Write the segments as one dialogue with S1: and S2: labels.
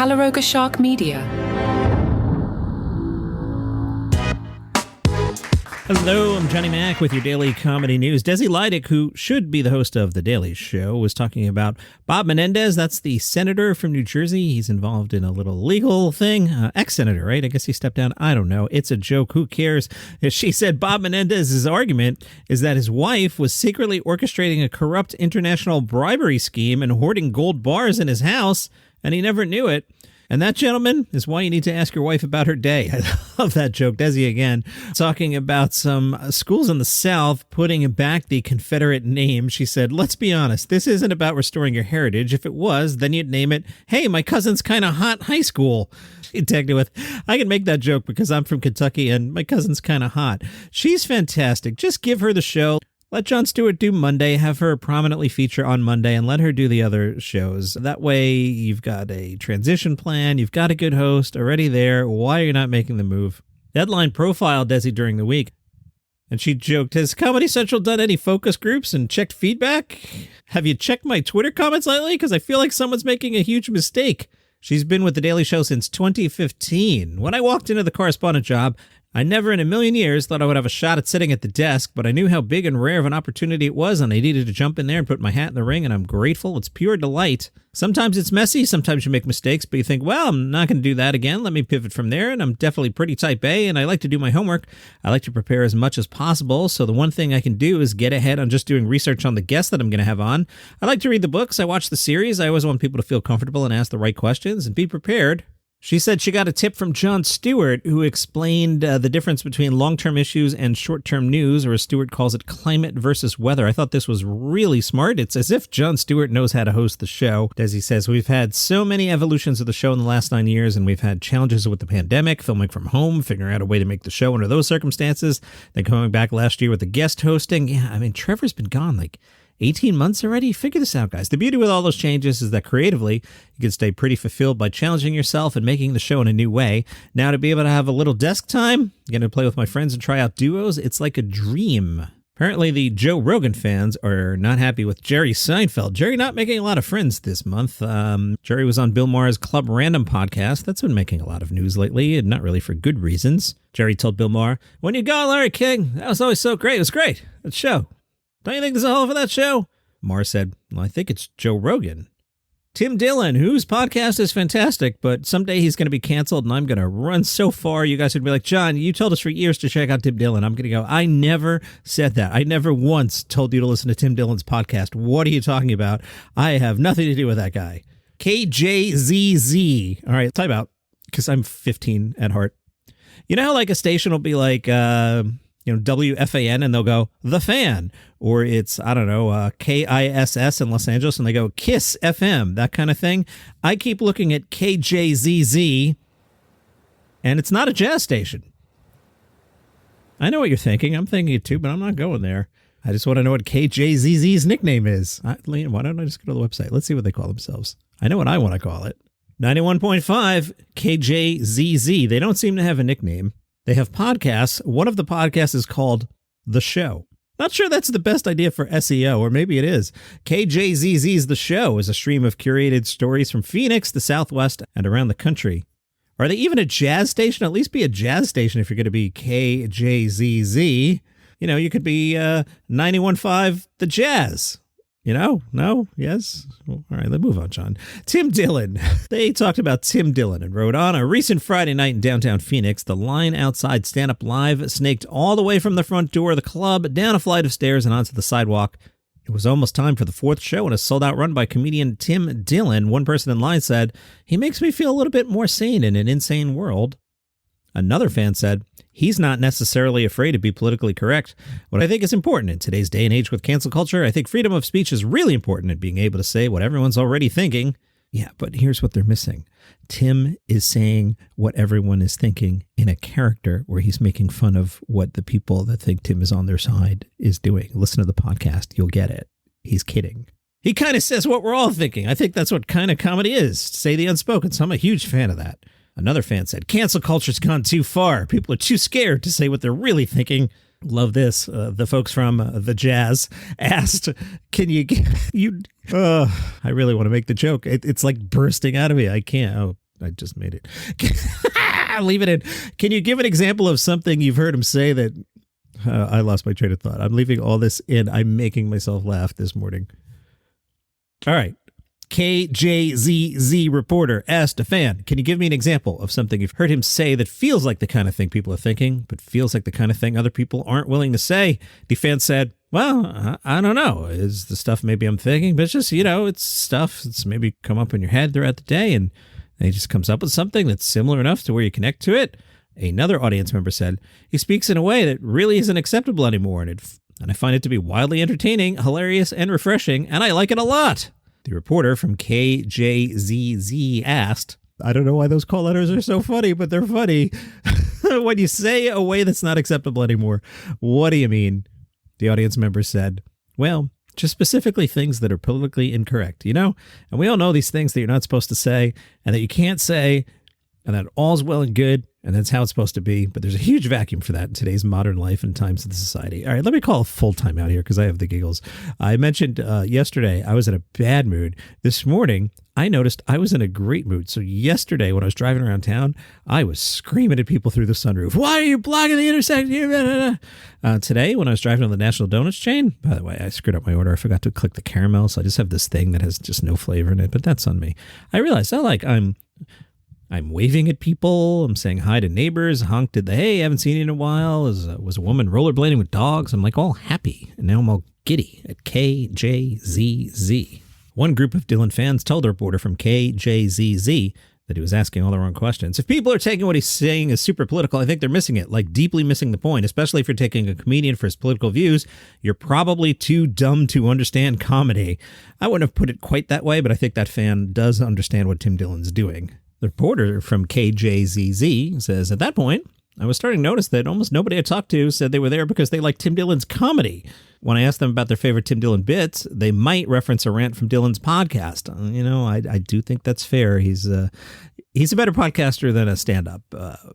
S1: Caloroga Shark Media.
S2: Hello, I'm Johnny Mac with your daily comedy news. Desi Lydic, who should be the host of The Daily Show, was talking about Bob Menendez. That's the senator from New Jersey. He's involved in a little legal thing. Ex-senator, right? I guess he stepped down. I don't know. It's a joke. Who cares? She said Bob Menendez's argument is that his wife was secretly orchestrating a corrupt international bribery scheme and hoarding gold bars in his house, and he never knew it. And that, gentlemen, is why you need to ask your wife about her day. I love that joke. Desi again, talking about some schools in the South putting back the Confederate name. She said, let's be honest, this isn't about restoring your heritage. If it was, then you'd name it, hey, my cousin's kind of hot high school. She tagged it with, I can make that joke because I'm from Kentucky and my cousin's kind of hot. She's fantastic. Just give her the show. Let Jon Stewart do Monday, have her prominently feature on Monday, and let her do the other shows. That way, you've got a transition plan, you've got a good host already there. Why are you not making the move? Deadline profiled Desi during the week, and she joked, has Comedy Central done any focus groups and checked feedback? Have you checked my Twitter comments lately? Because I feel like someone's making a huge mistake. She's been with The Daily Show since 2015. When I walked into the correspondent job, I never in a million years thought I would have a shot at sitting at the desk, but I knew how big and rare of an opportunity it was, and I needed to jump in there and put my hat in the ring, and I'm grateful. It's pure delight. Sometimes it's messy, sometimes you make mistakes, but you think, well, I'm not going to do that again. Let me pivot from there, and I'm definitely pretty type A, and I like to do my homework. I like to prepare as much as possible, so the one thing I can do is get ahead on just doing research on the guests that I'm going to have on. I like to read the books. I watch the series. I always want people to feel comfortable and ask the right questions and be prepared. She said she got a tip from Jon Stewart, who explained the difference between long-term issues and short-term news, or as Stewart calls it, climate versus weather. I thought this was really smart. It's as if Jon Stewart knows how to host the show. Desi says, we've had so many evolutions of the show in the last 9 years, and we've had challenges with the pandemic, filming from home, figuring out a way to make the show under those circumstances, then coming back last year with the guest hosting. Yeah, I mean, Trevor's been gone like 18 months already? Figure this out, guys. The beauty with all those changes is that creatively, you can stay pretty fulfilled by challenging yourself and making the show in a new way. Now, to be able to have a little desk time, getting to play with my friends and try out duos, it's like a dream. Apparently, the Joe Rogan fans are not happy with Jerry Seinfeld. Jerry not making a lot of friends this month. Jerry was on Bill Maher's Club Random podcast. That's been making a lot of news lately, and not really for good reasons. Jerry told Bill Maher, when you go, Larry King, that was always so great. It was great. That show. Don't you think there's a hell of that show? Maher said, well, I think it's Joe Rogan. Tim Dillon, whose podcast is fantastic, but someday he's going to be canceled and I'm going to run so far. You guys would be like, John, you told us for years to check out Tim Dillon. I'm going to go, I never said that. I never once told you to listen to Tim Dillon's podcast. What are you talking about? I have nothing to do with that guy. KJZZ. All right, time out, because I'm 15 at heart. You know how like a station will be like, WFAN, and they'll go, The Fan, or it's, I don't know, KISS in Los Angeles, and they go, KISS FM, that kind of thing. I keep looking at KJZZ, and it's not a jazz station. I know what you're thinking. I'm thinking it too, but I'm not going there. I just want to know what KJZZ's nickname is. Why don't I just go to the website? Let's see what they call themselves. I know what I want to call it. 91.5 KJZZ. They don't seem to have a nickname. They have podcasts. One of the podcasts is called The Show. Not sure that's the best idea for SEO, or maybe it is. KJZZ's The Show is a stream of curated stories from Phoenix, the Southwest, and around the country. Are they even a jazz station? At least be a jazz station if you're going to be KJZZ. You know, you could be 91.5 The Jazz. You know? No? Yes? Well, all right, let's move on, John. Tim Dillon. They talked about Tim Dillon and wrote, on a recent Friday night in downtown Phoenix, the line outside Stand Up Live snaked all the way from the front door of the club, down a flight of stairs and onto the sidewalk. It was almost time for the fourth show in a sold-out run by comedian Tim Dillon. One person in line said, he makes me feel a little bit more sane in an insane world. Another fan said, he's not necessarily afraid to be politically correct. What I think is important in today's day and age with cancel culture, I think freedom of speech is really important in being able to say what everyone's already thinking. Yeah, but here's what they're missing. Tim is saying what everyone is thinking in a character where he's making fun of what the people that think Tim is on their side is doing. Listen to the podcast. You'll get it. He's kidding. He kind of says what we're all thinking. I think that's what kind of comedy is. Say the unspoken. So I'm a huge fan of that. Another fan said, cancel culture's gone too far. People are too scared to say what they're really thinking. Love this. The folks from The Jazz asked, can you I really want to make the joke. It's like bursting out of me. I can't. Oh, I just made it. Leave it in. Can you give an example of something you've heard him say that... I lost my train of thought. I'm leaving all this in. I'm making myself laugh this morning. All right. KJZZ reporter asked a fan, can you give me an example of something you've heard him say that feels like the kind of thing people are thinking, but feels like the kind of thing other people aren't willing to say? The fan said, well, I don't know. Is the stuff maybe I'm thinking, but it's just, it's stuff that's maybe come up in your head throughout the day, and he just comes up with something that's similar enough to where you connect to it. Another audience member said, he speaks in a way that really isn't acceptable anymore, and I find it to be wildly entertaining, hilarious, and refreshing, and I like it a lot. The reporter from KJZZ asked, I don't know why those call letters are so funny, but they're funny. When you say a way that's not acceptable anymore, what do you mean? The audience member said, well, just specifically things that are politically incorrect, And we all know these things that you're not supposed to say and that you can't say, and that all's well and good, and that's how it's supposed to be. But there's a huge vacuum for that in today's modern life and times of the society. All right, let me call a full time out here because I have the giggles. I mentioned yesterday I was in a bad mood. This morning, I noticed I was in a great mood. So yesterday when I was driving around town, I was screaming at people through the sunroof. Why are you blocking the intersection? Today, when I was driving on the National Donuts chain, by the way, I screwed up my order. I forgot to click the caramel. So I just have this thing that has just no flavor in it, but that's on me. I realized I'm waving at people. I'm saying hi to neighbors. Honked at the hey, haven't seen you in a while. Was a woman rollerblading with dogs. I'm like all happy. And now I'm all giddy at KJZZ. One group of Dillon fans told the reporter from KJZZ that he was asking all the wrong questions. If people are taking what he's saying as super political, I think they're missing it, like deeply missing the point, especially if you're taking a comedian for his political views. You're probably too dumb to understand comedy. I wouldn't have put it quite that way, but I think that fan does understand what Tim Dillon's doing. The reporter from KJZZ says, at that point, I was starting to notice that almost nobody I talked to said they were there because they like Tim Dillon's comedy. When I asked them about their favorite Tim Dillon bits, they might reference a rant from Dillon's podcast. I do think that's fair. He's a better podcaster than a stand-up.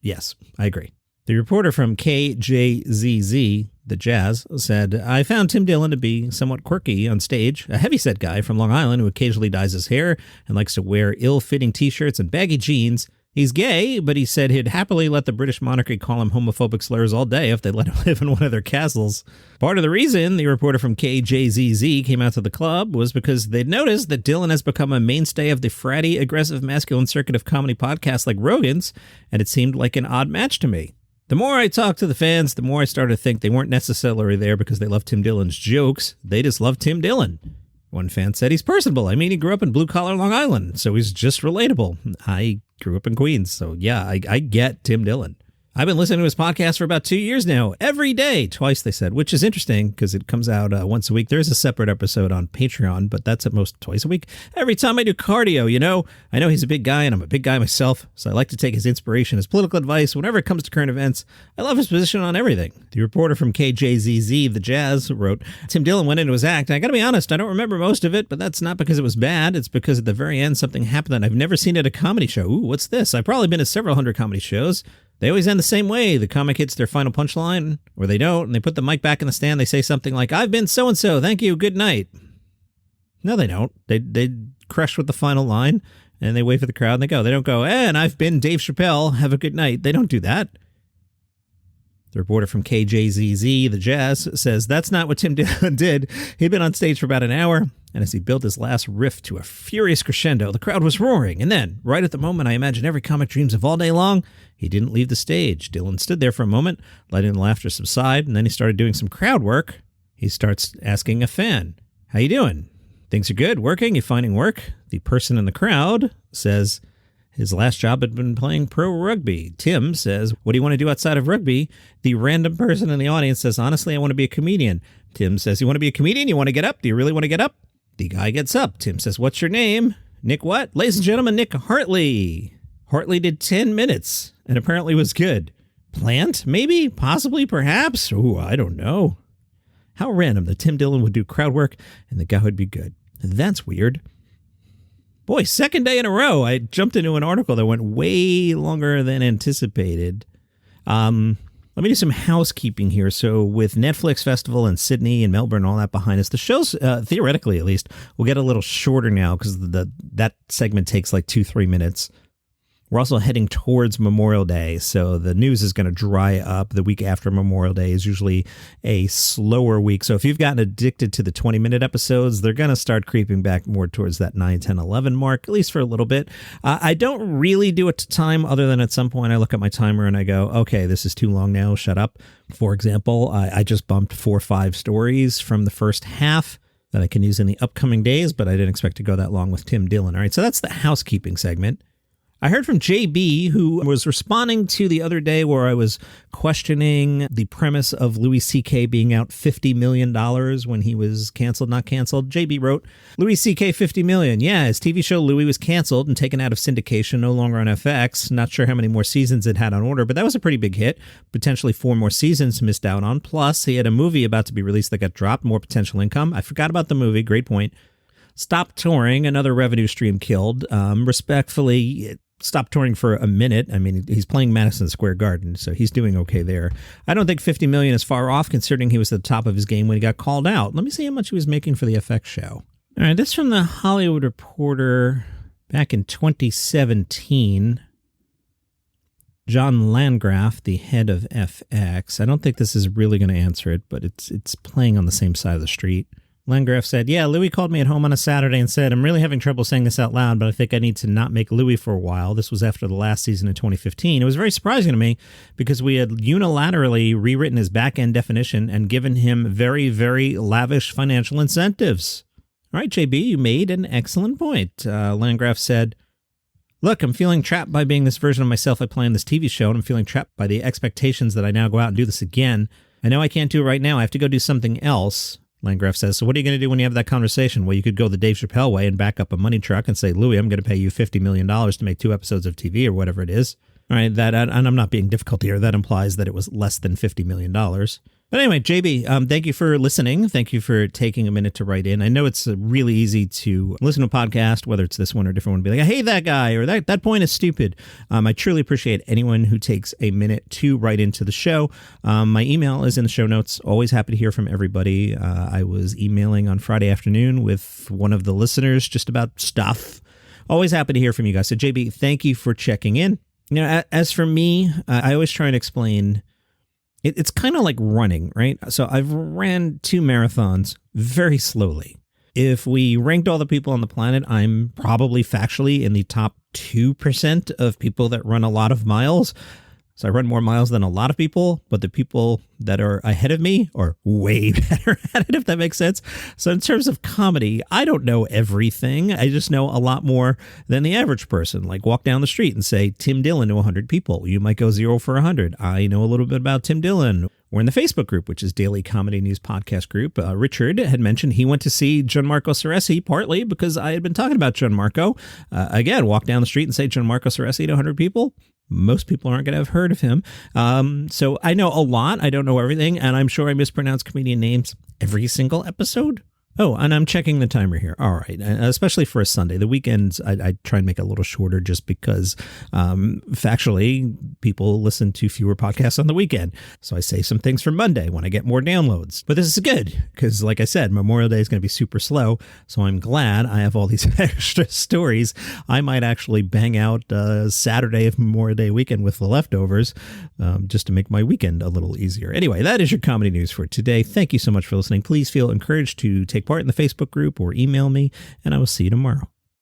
S2: Yes, I agree. The reporter from KJZZ, the Jazz, said, I found Tim Dillon to be somewhat quirky on stage, a heavyset guy from Long Island who occasionally dyes his hair and likes to wear ill-fitting t-shirts and baggy jeans. He's gay, but he said he'd happily let the British monarchy call him homophobic slurs all day if they let him live in one of their castles. Part of the reason the reporter from KJZZ came out to the club was because they'd noticed that Dillon has become a mainstay of the fratty, aggressive, masculine circuit of comedy podcasts like Rogan's, and it seemed like an odd match to me. The more I talked to the fans, the more I started to think they weren't necessarily there because they loved Tim Dillon's jokes. They just loved Tim Dillon. One fan said he's personable. I mean, he grew up in blue-collar Long Island, so he's just relatable. I grew up in Queens, so yeah, I get Tim Dillon. I've been listening to his podcast for about 2 years now, every day, twice they said, which is interesting because it comes out once a week. There's a separate episode on Patreon, but that's at most twice a week. Every time I do cardio, I know he's a big guy and I'm a big guy myself, so I like to take his inspiration, his political advice, whenever it comes to current events. I love his position on everything. The reporter from KJZZ, the Jazz, wrote, Tim Dillon went into his act, and I gotta be honest, I don't remember most of it, but that's not because it was bad. It's because at the very end, something happened that I've never seen at a comedy show. Ooh, what's this? I've probably been to several hundred comedy shows. They always end the same way. The comic hits their final punchline, or they don't, and they put the mic back in the stand. They say something like, I've been so-and-so, thank you, good night. No, they don't. They crush with the final line, and they wait for the crowd, and they go. They don't go, and I've been Dave Chappelle, have a good night. They don't do that. The reporter from KJZZ, the Jazz, says that's not what Tim Dillon did. He'd been on stage for about an hour, and as he built his last riff to a furious crescendo, the crowd was roaring. And then, right at the moment I imagine every comic dreams of all day long, he didn't leave the stage. Dillon stood there for a moment, letting the laughter subside, and then he started doing some crowd work. He starts asking a fan, how you doing? Things are good? Working? You finding work? The person in the crowd says his last job had been playing pro rugby. Tim says, what do you want to do outside of rugby? The random person in the audience says, honestly, I want to be a comedian. Tim says, you want to be a comedian? You want to get up? Do you really want to get up? The guy gets up. Tim says, what's your name? Nick what? Ladies and gentlemen, Nick Hartley. Hartley did 10 minutes and apparently was good. Plant? Maybe? Possibly? Perhaps? Ooh, I don't know. How random that Tim Dillon would do crowd work and the guy would be good. That's weird. Boy, second day in a row, I jumped into an article that went way longer than anticipated. Let me do some housekeeping here. So with Netflix Festival in Sydney and Melbourne, all that behind us, the shows, theoretically at least, will get a little shorter now because that segment takes like 2-3 minutes. We're also heading towards Memorial Day, so the news is going to dry up. The week after Memorial Day is usually a slower week. So if you've gotten addicted to the 20-minute episodes, they're going to start creeping back more towards that 9, 10, 11 mark, at least for a little bit. I don't really do it to time, other than at some point I look at my timer and I go, okay, this is too long now, shut up. For example, I just bumped 4 or 5 stories from the first half that I can use in the upcoming days, but I didn't expect to go that long with Tim Dillon. All right, so that's the housekeeping segment. I heard from JB, who was responding to the other day where I was questioning the premise of Louis C.K. being out $50 million when he was canceled, not canceled. JB wrote, Louis C.K. $50 million. Yeah, his TV show Louis was canceled and taken out of syndication, no longer on FX. Not sure how many more seasons it had on order, but that was a pretty big hit. Potentially 4 more seasons missed out on. Plus, he had a movie about to be released that got dropped, more potential income. I forgot about the movie. Great point. Stopped touring, another revenue stream killed. Respectfully, stopped touring for a minute. I mean, he's playing Madison Square Garden, so he's doing okay there. I don't think $50 million is far off, considering he was at the top of his game when he got called out. Let me see how much he was making for the FX show. All right, this from the Hollywood Reporter back in 2017. John Landgraf, the head of FX. I don't think this is really going to answer it, but it's playing on the same side of the street. Landgraf said, yeah, Louis called me at home on a Saturday and said, I'm really having trouble saying this out loud, but I think I need to not make Louis for a while. This was after the last season in 2015. It was very surprising to me because we had unilaterally rewritten his back-end definition and given him very, very lavish financial incentives. All right, JB, you made an excellent point. Landgraf said, look, I'm feeling trapped by being this version of myself I play on this TV show, and I'm feeling trapped by the expectations that I now go out and do this again. I know I can't do it right now. I have to go do something else. Landgraf says, so what are you going to do when you have that conversation? Well, you could go the Dave Chappelle way and back up a money truck and say, Louis, I'm going to pay you $50 million to make 2 episodes of TV or whatever it is. All right, and I'm not being difficult here. That implies that it was less than $50 million. But anyway, JB, thank you for listening. Thank you for taking a minute to write in. I know it's really easy to listen to a podcast, whether it's this one or a different one, and be like, I hate that guy, or that point is stupid. I truly appreciate anyone who takes a minute to write into the show. My email is in the show notes. Always happy to hear from everybody. I was emailing on Friday afternoon with one of the listeners just about stuff. Always happy to hear from you guys. So JB, thank you for checking in. You know, as for me, I always try and explain, it's kind of like running, right? So I've ran 2 marathons very slowly. If we ranked all the people on the planet, I'm probably factually in the top 2% of people that run a lot of miles. So I run more miles than a lot of people, but the people that are ahead of me are way better at it, if that makes sense. So in terms of comedy, I don't know everything. I just know a lot more than the average person. Like walk down the street and say Tim Dillon to 100 people. You might go 0 for 100. I know a little bit about Tim Dillon. We're in the Facebook group, which is Daily Comedy News Podcast Group. Richard had mentioned he went to see Gianmarco Ceresi, partly because I had been talking about Gianmarco. Again, walk down the street and say Gianmarco Ceresi to 100 people. Most people aren't going to have heard of him. So I know a lot. I don't know everything. And I'm sure I mispronounce comedian names every single episode. Oh, and I'm checking the timer here. All right. Especially for a Sunday. The weekends, I try and make it a little shorter just because factually people listen to fewer podcasts on the weekend. So I say some things for Monday when I get more downloads. But this is good because, like I said, Memorial Day is going to be super slow. So I'm glad I have all these extra stories. I might actually bang out Saturday of Memorial Day weekend with the leftovers just to make my weekend a little easier. Anyway, that is your comedy news for today. Thank you so much for listening. Please feel encouraged to take part in the Facebook group or email me, and I will see you tomorrow.